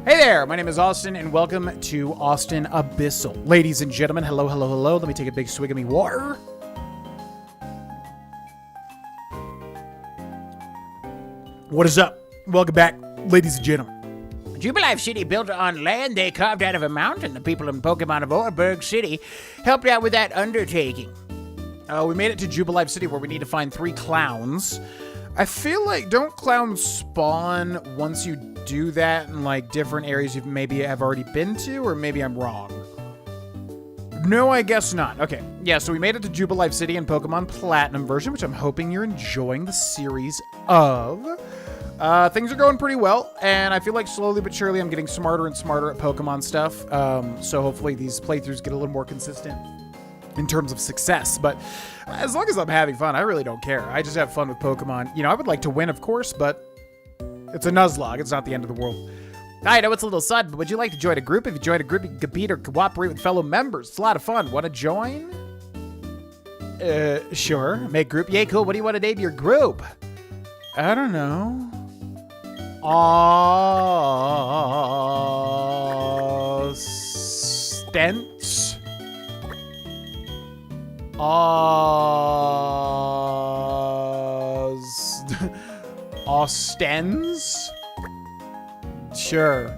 Hey there, my name is Austin, and welcome to Austin Abyssal. Ladies and gentlemen, hello, hello, hello. Let me take a big swig of me water. What is up? Welcome back, ladies and gentlemen. Jubilife City built on land they carved out of a mountain. The people in Pokemon of Oreburgh City helped out with that undertaking. We made it to Jubilife City where we need to find 3 clowns. I feel like, don't clowns spawn once you do that in like different areas you maybe have already been to, or maybe I'm wrong? No, I guess not. Okay, yeah, so we made it to Jubilife City in Pokemon Platinum version, which I'm hoping you're enjoying the series of. Things are going pretty well, and I feel like slowly but surely I'm getting smarter and smarter at Pokemon stuff, so hopefully these playthroughs get a little more consistent in terms of success, but as long as I'm having fun, I really don't care. I just have fun with Pokemon. You know, I would like to win, of course, but it's a Nuzlocke. It's not the end of the world. I know it's a little sudden, but would you like to join a group? If you join a group, you can compete or cooperate with fellow members. It's a lot of fun. Want to join? Sure. Make group? Yay, cool. What do you want to name your group? I don't know. Stents? Ostens? Sure.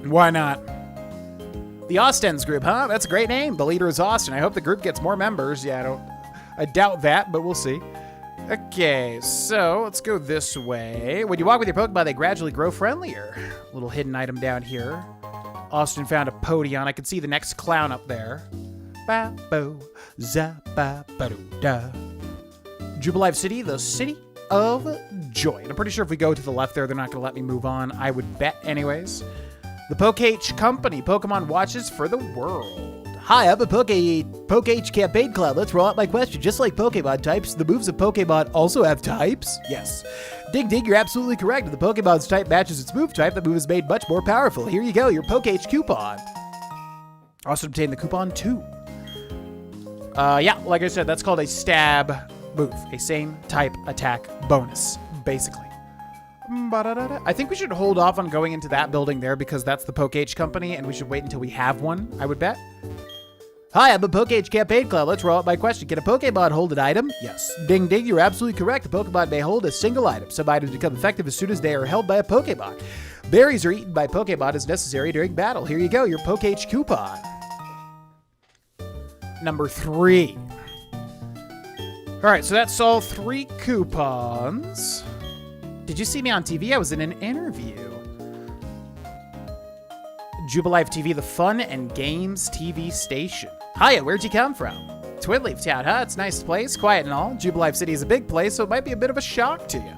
Why not? The Ostens group, huh? That's a great name. The leader is Austin. I hope the group gets more members. Yeah, I doubt that, but we'll see. Okay, so let's go this way. When you walk with your Pokemon, they gradually grow friendlier. Little hidden item down here. Austin found a Podion. I can see the next clown up there. Jubilife City, the city of joy. And I'm pretty sure if we go to the left there, they're not going to let me move on. I would bet anyways. The Poke-H Company, Pokemon watches for the world. Hi, I'm a Poke-H campaign clown. Let's roll out my question. Just like Pokemon types, the moves of Pokemon also have types? Yes. Ding ding, you're absolutely correct. If the Pokemon's type matches its move type, the move is made much more powerful. Here you go, your Poke-H coupon. Also obtained the coupon too. Yeah, like I said, that's called a stab move. A same type attack bonus, basically. I think we should hold off on going into that building there because that's the Poke-H Company, and we should wait until we have one, I would bet. Hi, I'm a Poke-H campaign clown. Let's roll out my question. Can a Pokemon hold an item? Yes. Ding ding, you're absolutely correct. The Pokemon may hold a single item. Some items become effective as soon as they are held by a Pokemon. Berries are eaten by Pokemon as necessary during battle. Here you go, your Poke-H coupon. Number 3. All right, so that's all 3 coupons. Did you see me on TV? I was in an interview. Jubilife TV, the fun and games TV station. Hiya, where'd you come from? Twidleaf Town, huh? It's a nice place, quiet and all. Jubilife City is a big place, so it might be a bit of a shock to you.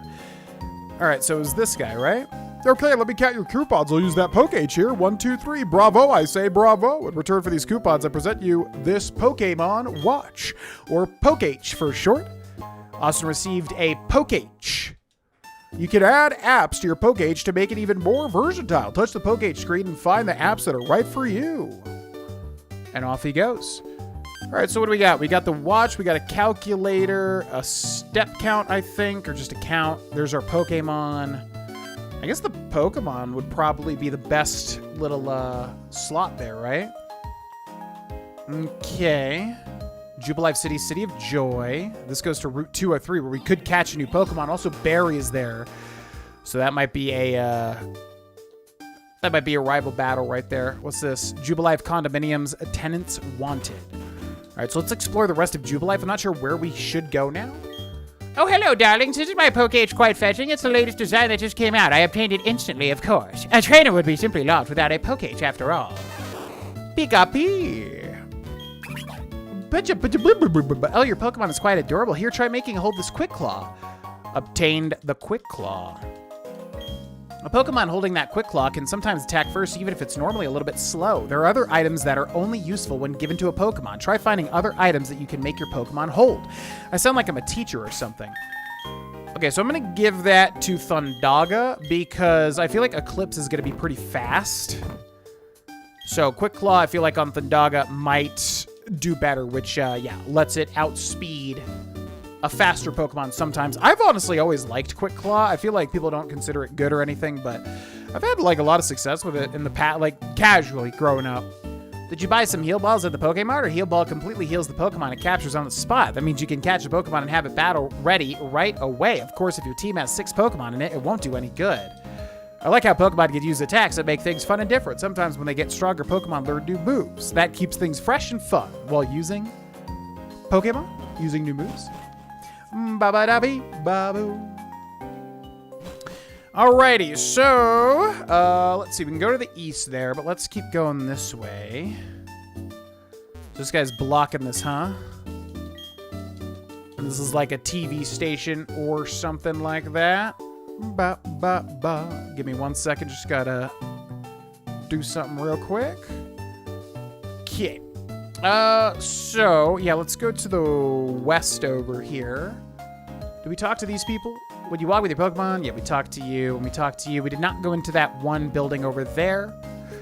All right, so it was this guy, right? Okay, let me count your coupons. I'll use that Poke-H here. 1, 2, 3. Bravo, I say bravo. In return for these coupons, I present you this Pokemon Watch, or Poke-H for short. Austin received a Poke-H. You can add apps to your Poke-H to make it even more versatile. Touch the Poke-H screen and find the apps that are right for you. And off he goes. All right, so what do we got? We got the watch, we got a calculator, a step count, I think, or just a count. There's our Pokemon. I guess the Pokemon would probably be the best little slot there, right? Okay. Jubilife City, City of Joy. This goes to Route 203, where we could catch a new Pokemon. Also, Barry is there. So that might be a rival battle right there. What's this? Jubilife Condominiums, Tenants Wanted. All right, so let's explore the rest of Jubilife. I'm not sure where we should go now. Oh, hello, darlings. Isn't my Poke-H quite fetching? It's the latest design that just came out. I obtained it instantly, of course. A trainer would be simply lost without a Poke-H, after all. Pika-pee. Oh, your Pokemon is quite adorable. Here, try making a hold this Quick Claw. Obtained the Quick Claw. A Pokemon holding that Quick Claw can sometimes attack first, even if it's normally a little bit slow. There are other items that are only useful when given to a Pokemon. Try finding other items that you can make your Pokemon hold. I sound like I'm a teacher or something. Okay, so I'm going to give that to Thundaga because I feel like Eclipse is going to be pretty fast. So Quick Claw, I feel like on Thundaga might do better, which, yeah, lets it outspeed a faster Pokemon sometimes. I've honestly always liked Quick Claw. I feel like people don't consider it good or anything, but I've had like a lot of success with it in the past, like casually growing up. Did you buy some heal balls at the Pokemon, or heal ball completely heals the Pokemon and captures on the spot? That means you can catch a Pokemon and have it battle ready right away. Of course, if your team has 6 Pokemon in it, it won't do any good. I like how Pokemon can use attacks that make things fun and different. Sometimes when they get stronger, Pokemon learn new moves. That keeps things fresh and fun while using Pokemon, using new moves. Ba-ba-da-bee-ba-boo. Alrighty, so let's see. We can go to the east there, but let's keep going this way. This guy's blocking this, huh? And this is like a TV station or something like that. Ba-ba-ba. Give me 1 second. Just gotta do something real quick. Okay. So, yeah, let's go to the west over here. Do we talk to these people? When you walk with your Pokemon, yeah, we talked to you. When we talked to you, we did not go into that one building over there.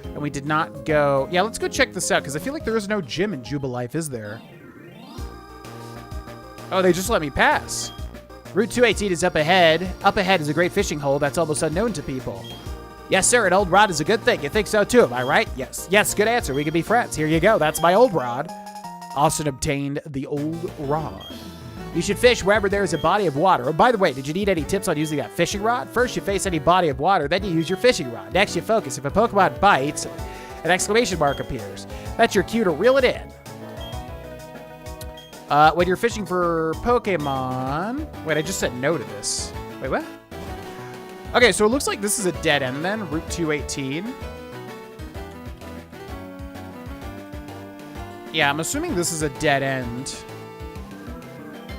And we did not go... Yeah, let's go check this out, because I feel like there is no gym in Jubilife, is there? Oh, they just let me pass. Route 218 is up ahead. Up ahead is a great fishing hole that's almost unknown to people. Yes, sir, an old rod is a good thing. You think so, too, am I right? Yes. Yes, good answer. We can be friends. Here you go. That's my old rod. Austin obtained the old rod. You should fish wherever there is a body of water. Oh, by the way, did you need any tips on using that fishing rod? First, you face any body of water, then you use your fishing rod. Next, you focus. If a Pokemon bites, an exclamation mark appears. That's your cue to reel it in. When you're fishing for Pokemon... Wait, I just said no to this. Wait, what? Okay, so it looks like this is a dead end then, Route 218. Yeah, I'm assuming this is a dead end.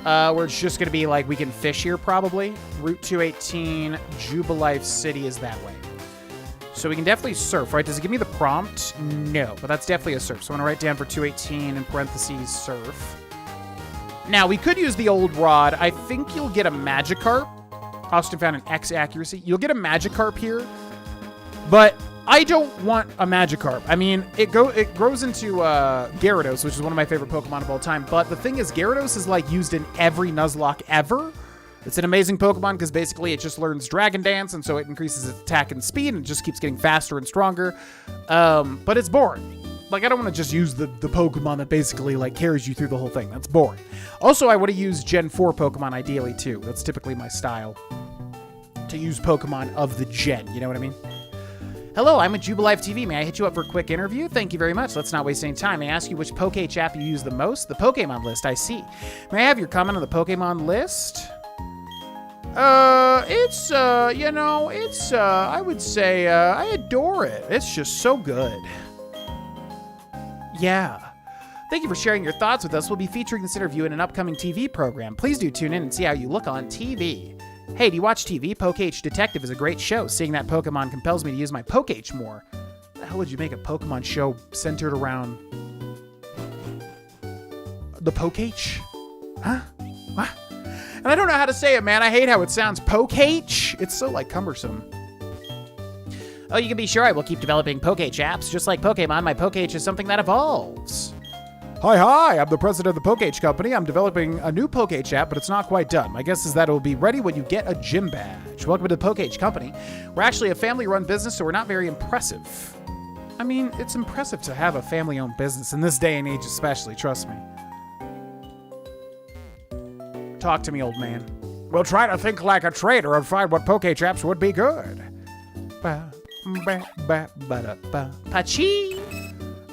Where it's just going to be like, we can fish here probably. Route 218, Jubilife City is that way. So we can definitely surf, right? Does it give me the prompt? No, but that's definitely a surf. So I'm going to write down for 218 in parentheses surf. Now, we could use the old rod. I think you'll get a Magikarp. Austin found an X accuracy. You'll get a Magikarp here, but I don't want a Magikarp. I mean, it grows into Gyarados, which is one of my favorite Pokemon of all time. But the thing is, Gyarados is like used in every Nuzlocke ever. It's an amazing Pokemon because basically it just learns Dragon Dance, and so it increases its attack and speed, and it just keeps getting faster and stronger. But it's boring. Like, I don't want to just use the Pokemon that basically, like, carries you through the whole thing. That's boring. Also, I want to use Gen 4 Pokemon ideally, too. That's typically my style. To use Pokemon of the Gen, you know what I mean? Hello, I'm with Jubilife TV. May I hit you up for a quick interview? Thank you very much. Let's not waste any time. May I ask you which Poke app you use the most? The Pokemon list, I see. May I have your comment on the Pokemon list? I would say, I adore it. It's just so good. Yeah. Thank you for sharing your thoughts with us. We'll be featuring this interview in an upcoming TV program. Please do tune in and see how you look on TV. Hey, do you watch TV? Poke-H Detective is a great show. Seeing that Pokemon compels me to use my Poke-H more. How the hell would you make a Pokemon show centered around the Poke-H? Huh? What? And I don't know how to say it, man. I hate how it sounds. Poke-H? It's so, like, cumbersome. Oh, you can be sure I will keep developing Poke-H apps. Just like Pokemon, my Poke-H is something that evolves. Hi, I'm the president of the Poke-H company. I'm developing a new Poke-H app, but it's not quite done. My guess is that it will be ready when you get a gym badge. Welcome to the Poke-H company. We're actually a family-run business, so we're not very impressive. I mean, it's impressive to have a family-owned business in this day and age especially, trust me. Talk to me, old man. We'll try to think like a trader and find what Poke-H apps would be good. Pachi,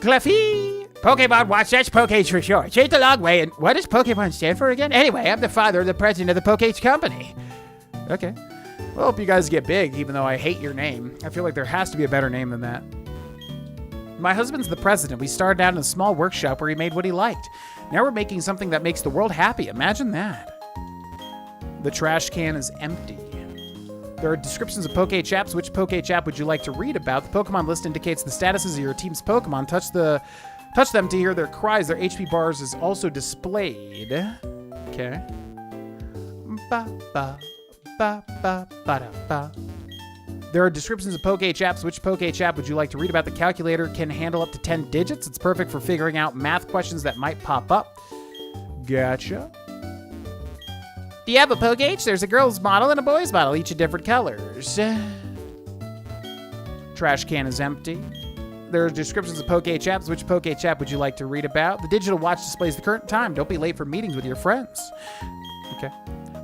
Cleffy. Pokemon Watch, that's Poke-H for short. Take the long way, and what does Pokemon stand for again? Anyway, I'm the father of the president of the Poke-H company. Okay. Well, hope you guys get big, even though I hate your name. I feel like there has to be a better name than that. My husband's the president. We started out in a small workshop where he made what he liked. Now we're making something that makes the world happy. Imagine that. The trash can is empty. There are descriptions of Poke-H apps. Which Poke-H app would you like to read about? The Pokemon list indicates the statuses of your team's Pokemon. Touch them to hear their cries. Their HP bars is also displayed. Okay. There are descriptions of Poke-H apps. Which Poke-H app would you like to read about? The calculator can handle up to 10 digits. It's perfect for figuring out math questions that might pop up. Gotcha. Do you have a Poke-H? There's a girl's model and a boy's model, each in different colors. Trash can is empty. There are descriptions of Poké-Chaps. Which Poké-Chap would you like to read about? The digital watch displays the current time. Don't be late for meetings with your friends. Okay.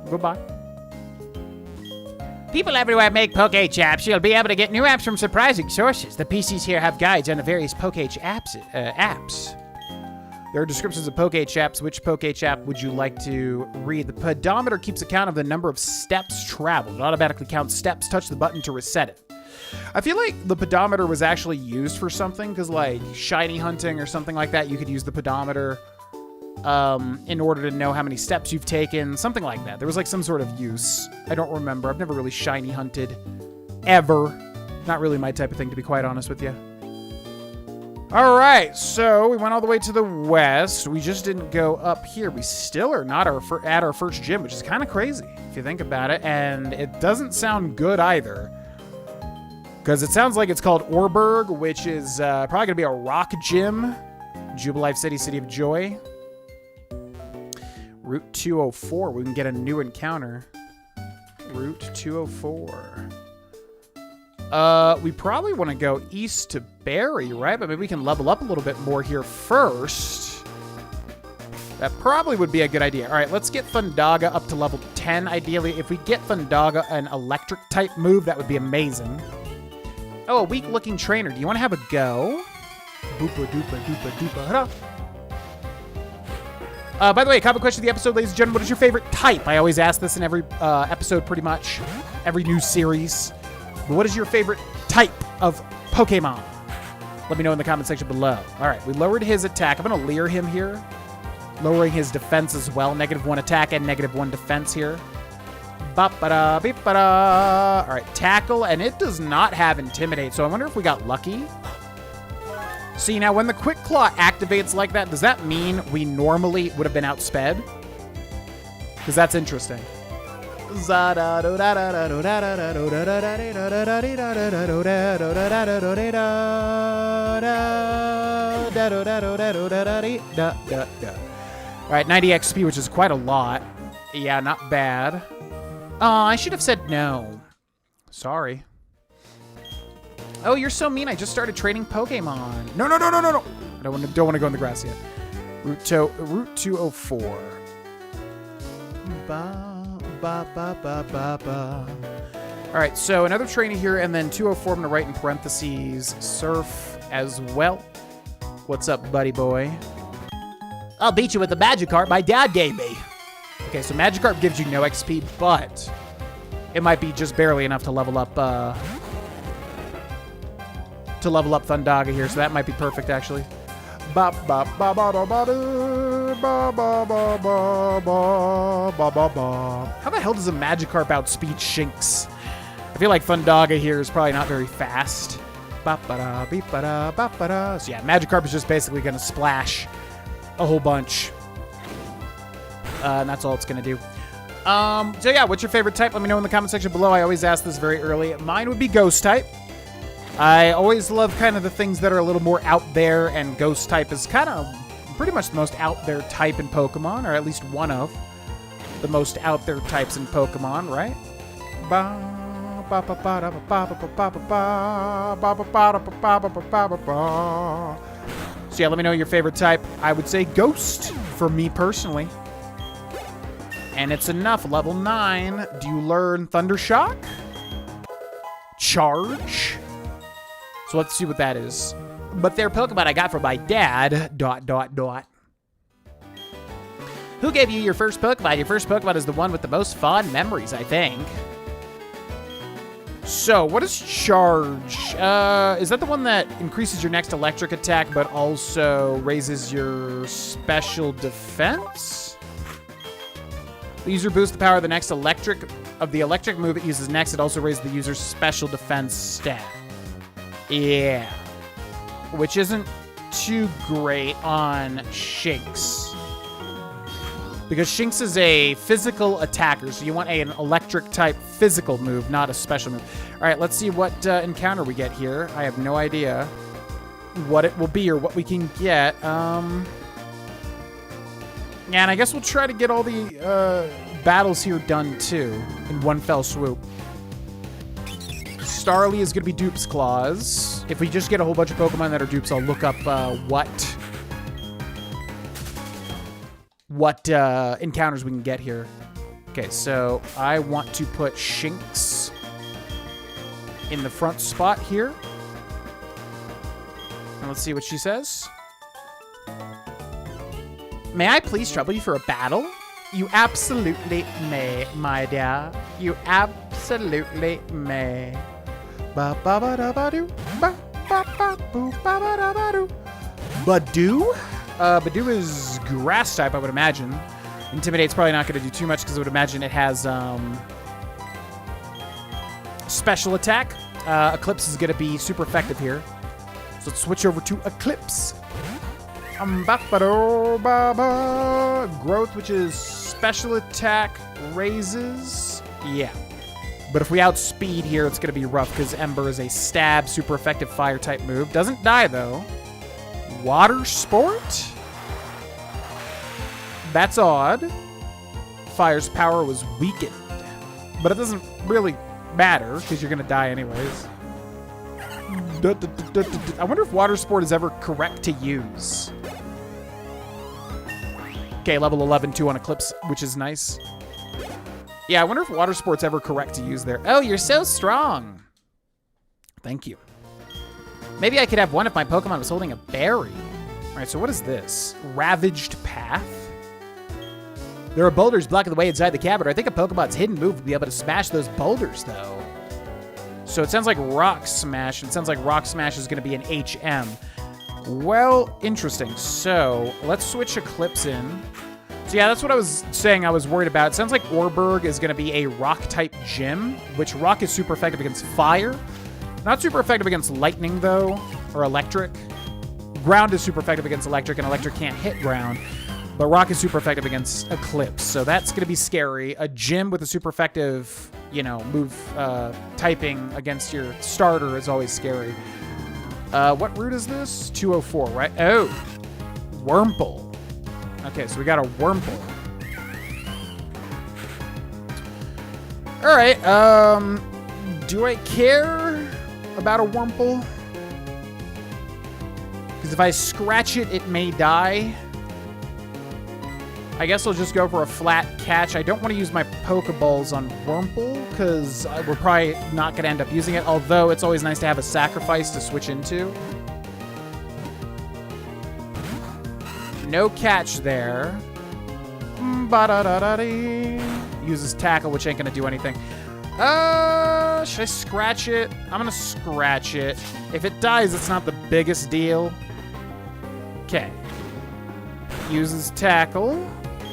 Goodbye. People everywhere make Poké-Chaps. You'll be able to get new apps from surprising sources. The PCs here have guides on the various apps. There are descriptions of Poké-Chaps. Which Poké-Chap would you like to read? The pedometer keeps account of the number of steps traveled. It automatically counts steps. Touch the button to reset it. I feel like the pedometer was actually used for something, because like shiny hunting or something like that, you could use the pedometer in order to know how many steps you've taken, something like that. There was like some sort of use. I don't remember. I've never really shiny hunted, ever. Not really my type of thing, to be quite honest with you. All right, so we went all the way to the west. We just didn't go up here. We still are not at our first gym, which is kind of crazy if you think about it, and it doesn't sound good either. Because it sounds like it's called Orberg, which is probably going to be a rock gym. Jubilife City, City of Joy. Route 204. We can get a new encounter. Route 204. We probably want to go east to Barry, right? But maybe we can level up a little bit more here first. That probably would be a good idea. All right, let's get Thundaga up to level 10, ideally. If we get Thundaga an electric-type move, that would be amazing. Oh, a weak-looking trainer. Do you want to have a go? Boopa doopa doopa doopa da. By the way, common question of the episode, ladies and gentlemen, what is your favorite type? I always ask this in every episode, pretty much. Every new series. But what is your favorite type of Pokemon? Let me know in the comment section below. All right, we lowered his attack. I'm going to leer him here. Lowering his defense as well. -1 attack and -1 defense here. Ba-ba-da, beep-ba-da. All right, tackle, and it does not have intimidate, so I wonder if we got lucky. See, now when the Quick Claw activates like that, does that mean we normally would have been outsped? Because that's interesting. All right, 90 XP, which is quite a lot. Yeah, not bad. I should have said no. Sorry. Oh, you're so mean. I just started training Pokemon. No. I don't want to go in the grass yet. Route 204. All right, so another trainer here, and then 204 I'm going to write in parentheses. Surf as well. What's up, buddy boy? I'll beat you with the Magikarp my dad gave me. Okay, so Magikarp gives you no XP, but it might be just barely enough to level up Thundaga here, so that might be perfect, actually. How the hell does a Magikarp outspeed Shinx? I feel like Thundaga here is probably not very fast. So yeah, Magikarp is just basically going to splash a whole bunch. And that's all it's going to do. So yeah, what's your favorite type? Let me know in the comment section below. I always ask this very early. Mine would be Ghost type. I always love kind of the things that are a little more out there, and Ghost type is kind of pretty much the most out there type in Pokemon, or at least one of the most out there types in Pokemon, right? So yeah, let me know your favorite type. I would say Ghost for me personally. And it's enough. Level 9. Do you learn Thundershock? Charge? So let's see what that is. But they're Pokemon I got from my dad. ... Who gave you your first Pokemon? Your first Pokemon is the one with the most fond memories, I think. So, what is Charge? Is that the one that increases your next electric attack, but also raises your special defense? The user boosts the power of the next electric move it uses next. It also raises the user's special defense stat. Yeah. Which isn't too great on Shinx. Because Shinx is a physical attacker, so you want an electric-type physical move, not a special move. All right, let's see what encounter we get here. I have no idea what it will be or what we can get. Yeah, and I guess we'll try to get all the battles here done, too, in one fell swoop. Starly is going to be Dupe's Claws. If we just get a whole bunch of Pokemon that are dupes, I'll look up what encounters we can get here. Okay, so I want to put Shinx in the front spot here. And let's see what she says. May I please trouble you for a battle? You absolutely may, my dear. You absolutely may. Ba-ba-ba-da-ba-doo. Ba-ba-ba-boo. Ba-ba-da-ba-doo. Badoo? Badoo is grass type, I would imagine. Intimidate's probably not going to do too much because I would imagine it has special attack. Eclipse is going to be super effective here. So let's switch over to Eclipse. Growth, which is special attack, raises. Yeah. But if we outspeed here, it's going to be rough because Ember is a stab, super effective fire type move. Doesn't die, though. Water Sport? That's odd. Fire's power was weakened. But it doesn't really matter because you're going to die anyways. I wonder if Water Sport is ever correct to use. Okay, level 11, 2 on Eclipse, which is nice. Yeah, I wonder if Water Sport's ever correct to use there. Oh, you're so strong. Thank you. Maybe I could have one if my Pokemon was holding a berry. All right, so what is this? Ravaged Path? There are boulders blocking the way inside the cavern. I think a Pokemon's hidden move would be able to smash those boulders, though. So it sounds like Rock Smash. It sounds like Rock Smash is going to be an HM. Well, interesting. So let's switch Eclipse in. So yeah, that's what I was saying I was worried about. It sounds like Orberg is going to be a rock-type gym, which rock is super effective against fire. Not super effective against lightning, though, or electric. Ground is super effective against electric, and electric can't hit ground. But rock is super effective against Eclipse, so that's going to be scary. A gym with a super effective, move typing against your starter is always scary. What route is this? 204, right? Oh, Wurmple. Okay, so we got a Wurmple. All right, do I care about a Wurmple? Because if I scratch it, it may die. I guess I'll just go for a flat catch. I don't want to use my Pokeballs on Wurmple because we're probably not going to end up using it, although it's always nice to have a sacrifice to switch into. No catch there. Uses Tackle, which ain't going to do anything. Should I scratch it? I'm going to scratch it. If it dies, it's not the biggest deal. Okay. Uses Tackle.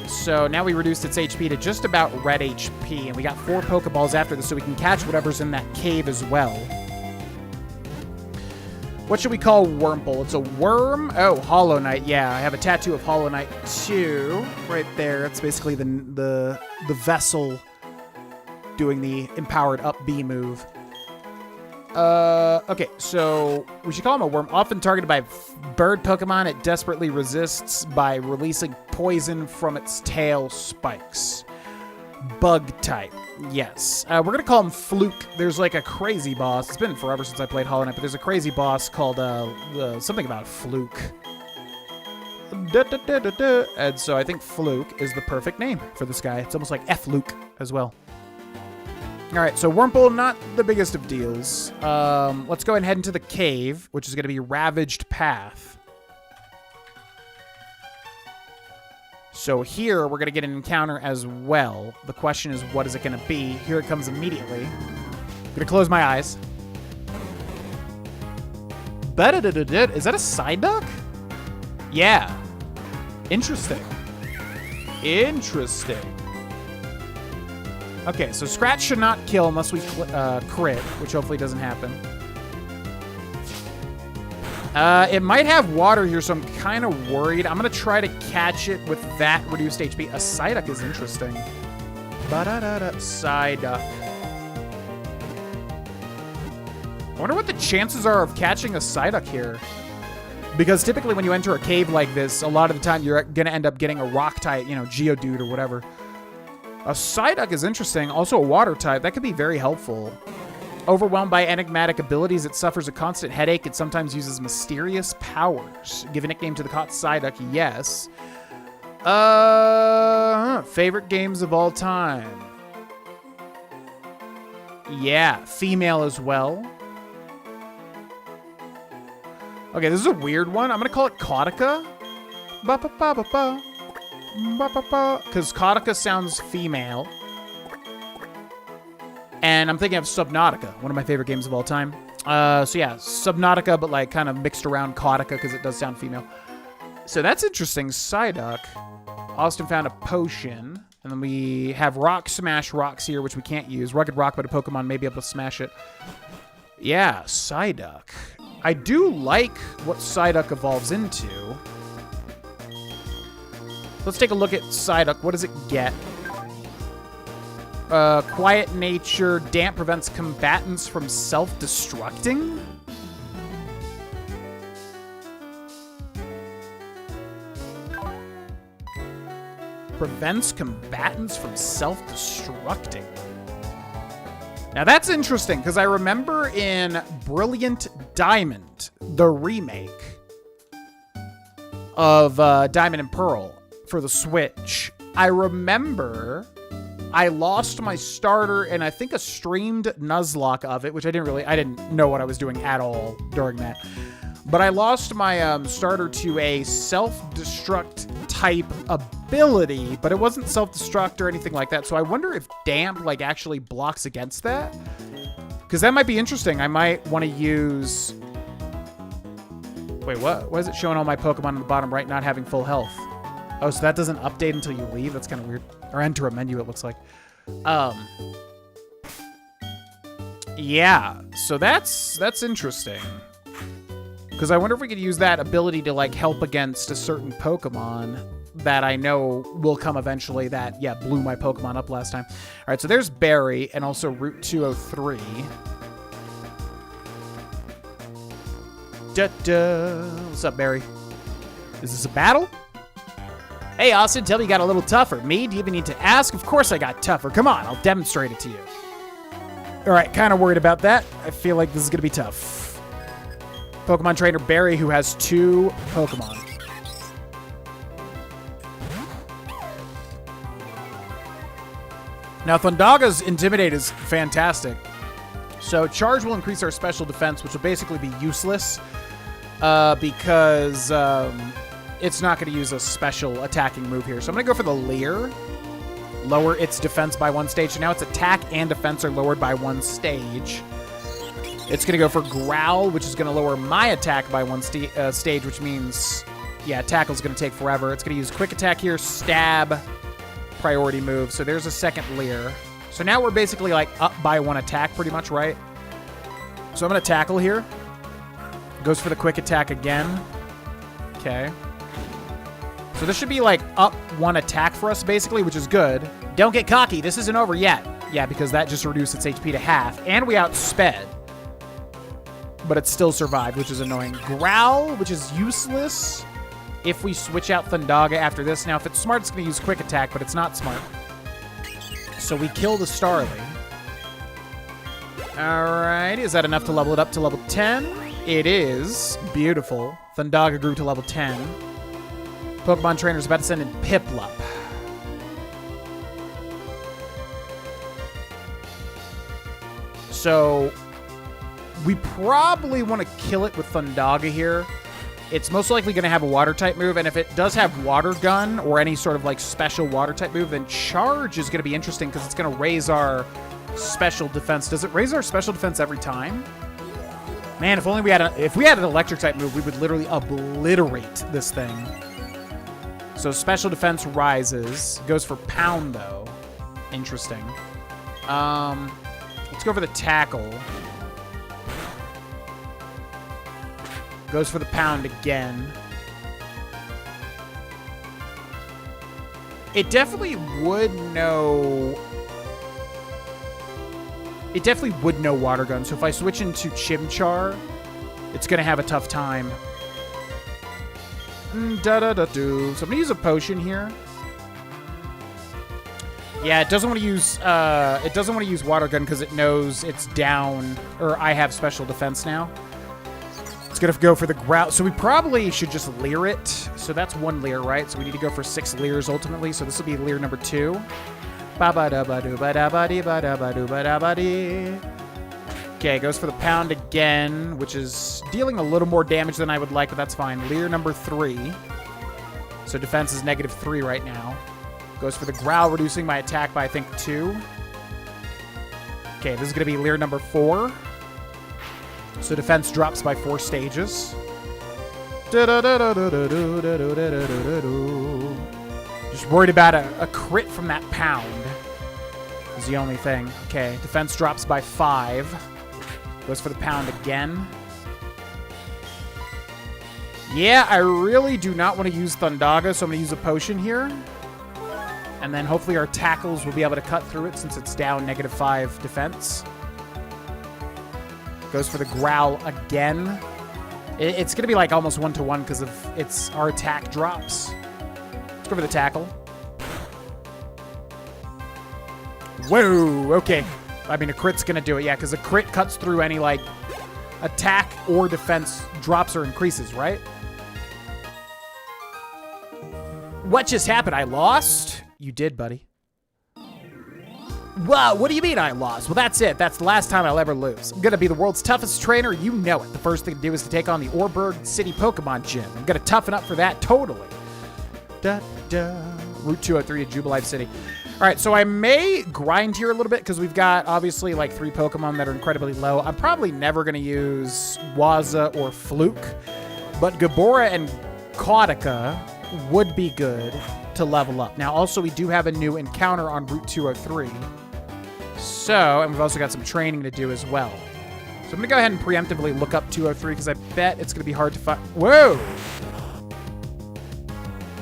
So now we reduced its HP to just about red HP, and we got 4 Pokeballs after this, so we can catch whatever's in that cave as well. What should we call Wurmple? It's a worm? Oh, Hollow Knight. Yeah, I have a tattoo of Hollow Knight too. Right there. It's basically the vessel doing the empowered up B move. Okay, so we should call him a worm. Often targeted by bird Pokemon, it desperately resists by releasing poison from its tail spikes. Bug type, yes. We're gonna call him Fluke. There's like a crazy boss. It's been forever since I played Hollow Knight, but there's a crazy boss called something about Fluke. And so I think Fluke is the perfect name for this guy. It's almost like F-Luke as well. All right, so Wurmple, not the biggest of deals. Let's go ahead and head into the cave, which is going to be Ravaged Path. So here, we're going to get an encounter as well. The question is, what is it going to be? Here it comes immediately. I'm going to close my eyes. Is that a Psyduck? Yeah. Interesting. Interesting. Okay, so Scratch should not kill unless we crit, which hopefully doesn't happen. It might have water here, so I'm kind of worried. I'm going to try to catch it with that reduced HP. A Psyduck is interesting. Psyduck. I wonder what the chances are of catching a Psyduck here. Because typically when you enter a cave like this, a lot of the time you're going to end up getting a rock type, Geodude or whatever. A Psyduck is interesting. Also a water type. That could be very helpful. Overwhelmed by enigmatic abilities, it suffers a constant headache. It sometimes uses mysterious powers. Give a nickname to the caught Psyduck, yes. Favorite games of all time. Yeah, female as well. Okay, this is a weird one. I'm gonna call it Kautica. Ba-ba-ba-ba-ba. Ba-ba-ba. Because Kautica sounds female. And I'm thinking of Subnautica, one of my favorite games of all time. So yeah, Subnautica, but like kind of mixed around Kautica because it does sound female. So that's interesting. Psyduck. Austin found a potion. And then we have Rock Smash rocks here, which we can't use. Rugged Rock, but a Pokemon may be able to smash it. Yeah, Psyduck. I do like what Psyduck evolves into. Let's take a look at Psyduck. What does it get? Quiet nature. Damp prevents combatants from self-destructing? Prevents combatants from self-destructing. Now that's interesting, because I remember in Brilliant Diamond, the remake of Diamond and Pearl for the Switch, I remember I lost my starter and I think a streamed Nuzlocke of it, which I didn't know what I was doing at all during that. But I lost my starter to a self-destruct type ability, but it wasn't self-destruct or anything like that. So I wonder if Damp like actually blocks against that, because that might be interesting. I might want to use. Wait, what? Why is it showing all my Pokemon on the bottom right not having full health? Oh, so that doesn't update until you leave? That's kind of weird. Or enter a menu, it looks like. Yeah, so that's interesting. Because I wonder if we could use that ability to like help against a certain Pokemon that I know will come eventually that, yeah, blew my Pokemon up last time. All right, so there's Barry and also Route 203. What's up, Barry? Is this a battle? Hey, Austin, tell me you got a little tougher. Me? Do you even need to ask? Of course I got tougher. Come on, I'll demonstrate it to you. All right, kind of worried about that. I feel like this is going to be tough. Pokemon trainer Barry, who has 2 Pokemon. Now, Thundaga's Intimidate is fantastic. So, Charge will increase our special defense, which will basically be useless because it's not going to use a special attacking move here. So, I'm going to go for the Leer. Lower its defense by 1 stage. So, now its attack and defense are lowered by 1 stage. It's going to go for Growl, which is going to lower my attack by 1 stage, which means, yeah, Tackle's going to take forever. It's going to use Quick Attack here, Stab, priority move. So there's a second Leer. So now we're basically like up by 1 attack pretty much, right? So I'm going to Tackle here. Goes for the Quick Attack again. Okay. So this should be like up 1 attack for us basically, which is good. Don't get cocky. This isn't over yet. Yeah, because that just reduced its HP to half. And we outsped. But it still survived, which is annoying. Growl, which is useless if we switch out Thundaga after this. Now, if it's smart, it's going to use Quick Attack, but it's not smart. So we kill the Starly. All right, is that enough to level it up to level 10? It is. Beautiful. Thundaga grew to level 10. Pokemon trainer's about to send in Piplup. So we probably want to kill it with Thundaga here. It's most likely going to have a Water-type move, and if it does have Water Gun or any sort of like special Water-type move, then Charge is going to be interesting because it's going to raise our special defense. Does it raise our special defense every time? Man, if only we had if we had an Electric-type move, we would literally obliterate this thing. So special defense rises. Goes for Pound, though. Interesting. Let's go for the Tackle. Goes for the Pound again. It definitely would know... It definitely would know Water Gun. So if I switch into Chimchar, it's going to have a tough time. So I'm going to use a potion here. Yeah, it doesn't want to use water gun because it knows it's down, or I have special defense now. It's gonna go for the growl. So we probably should just leer it. So that's 1 leer, right? So we need to go for 6 leers ultimately. So this will be leer number 2. Okay, goes for the pound again, which is dealing a little more damage than I would like, but that's fine. Leer number 3. So defense is -3 right now. Goes for the growl, reducing my attack by, I think, 2. Okay, this is going to be leer number 4. So defense drops by 4 stages. Just worried about a crit from that pound is the only thing. Okay, defense drops by 5. Goes for the pound again. Yeah, I really do not want to use Thundaga, so I'm going to use a potion here. And then hopefully our tackles will be able to cut through it since it's down -5 defense. Goes for the growl again. It's going to be like almost 1-to-1 because of our attack drops. Let's go for the tackle. Whoa, okay. I mean, a crit's going to do it, yeah, because a crit cuts through any, like, attack or defense drops or increases, right? What just happened? I lost? You did, buddy. Wow, what do you mean I lost? Well, that's it. That's the last time I'll ever lose. I'm going to be the world's toughest trainer. You know it. The first thing to do is to take on the Orberg City Pokemon Gym. I'm going to toughen up for that totally. Route 203 to Jubilife City. All right, so I may grind here a little bit because we've got, obviously, like 3 Pokemon that are incredibly low. I'm probably never going to use Waza or Fluke, but Gabora and Kautica would be good to level up. Now, also, we do have a new encounter on Route 203. So, and we've also got some training to do as well. So I'm going to go ahead and preemptively look up 203 because I bet it's going to be hard to find. Whoa!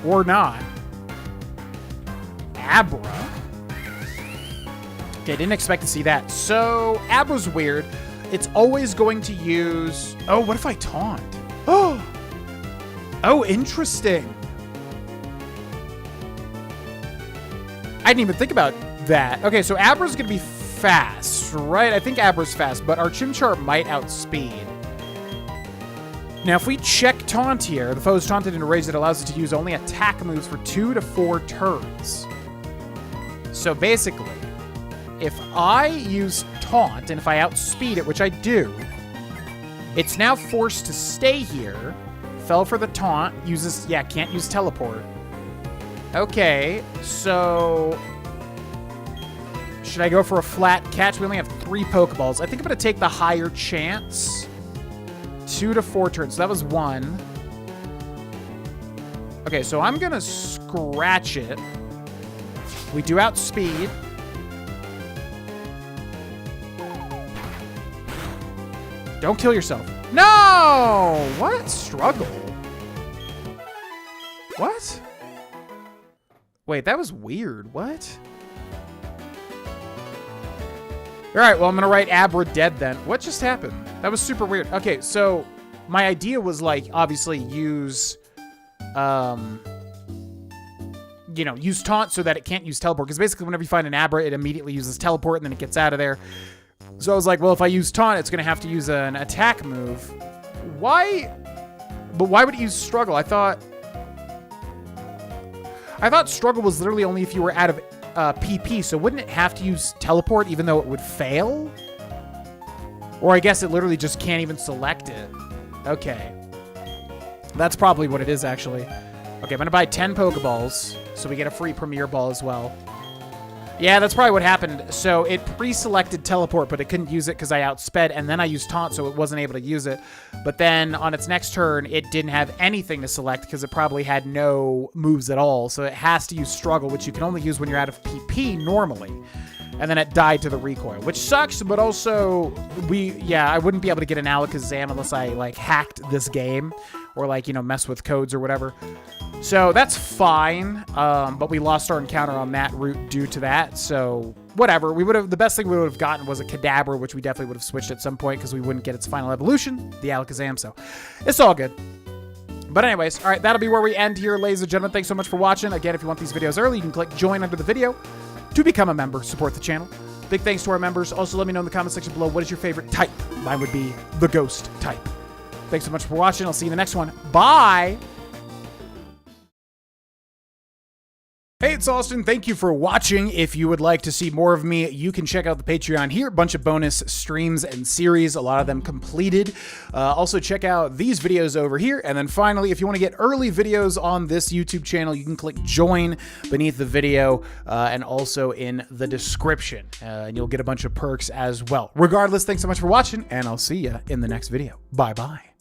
Or not. Abra. Okay, didn't expect to see that. So, Abra's weird. It's always going to use... Oh, what if I taunt? Oh! Oh, interesting. I didn't even think about that. Okay, so Abra's going to be fast, right? I think Abra's fast, but our Chimchar might outspeed. Now, if we check Taunt here, the foe is taunted in a range that allows us to use only attack moves for 2 to 4 turns. So basically, if I use Taunt, and if I outspeed it, which I do, it's now forced to stay here. Fell for the Taunt, uses, yeah, can't use Teleport. Okay, so should I go for a flat catch? We only have 3 Pokeballs. I think I'm going to take the higher chance. 2 to 4 turns. So that was 1. Okay, so I'm going to scratch it. We do outspeed. Don't kill yourself. No! What? Struggle? What? Wait, that was weird. What? All right, well, I'm going to write Abra dead then. What just happened? That was super weird. Okay, so my idea was, like, obviously use, you know, use Taunt so that it can't use Teleport. Because basically whenever you find an Abra, it immediately uses Teleport and then it gets out of there. So I was like, well, if I use Taunt, it's going to have to use an attack move. Why? But why would it use Struggle? I thought Struggle was literally only if you were out of PP, so wouldn't it have to use Teleport even though it would fail? Or I guess it literally just can't even select it. Okay. That's probably what it is, actually. Okay, I'm going to buy 10 Pokeballs, so we get a free Premier Ball as well. Yeah, that's probably what happened. So it pre-selected Teleport, but it couldn't use it because I outsped, and then I used Taunt, so it wasn't able to use it. But then on its next turn, it didn't have anything to select because it probably had no moves at all. So it has to use Struggle, which you can only use when you're out of PP normally. And then it died to the recoil, which sucks, but also I wouldn't be able to get an Alakazam unless I, like, hacked this game or, like, you know, mess with codes or whatever. So that's fine, but we lost our encounter on that route due to that, so whatever. The best thing we would have gotten was a Kadabra, which we definitely would have switched at some point because we wouldn't get its final evolution, the Alakazam, so it's all good. But anyways, all right, that'll be where we end here, ladies and gentlemen. Thanks so much for watching. Again, if you want these videos early, you can click join under the video. to become a member, support the channel. Big thanks to our members. Also, let me know in the comment section below, what is your favorite type? Mine would be the ghost type. Thanks so much for watching. I'll see you in the next one. Bye! Hey, it's Austin. Thank you for watching. If you would like to see more of me, you can check out the Patreon here. A bunch of bonus streams and series, a lot of them completed. Also, check out these videos over here. And then finally, if you want to get early videos on this YouTube channel, you can click join beneath the video and also in the description. And you'll get a bunch of perks as well. Regardless, thanks so much for watching, and I'll see you in the next video. Bye-bye.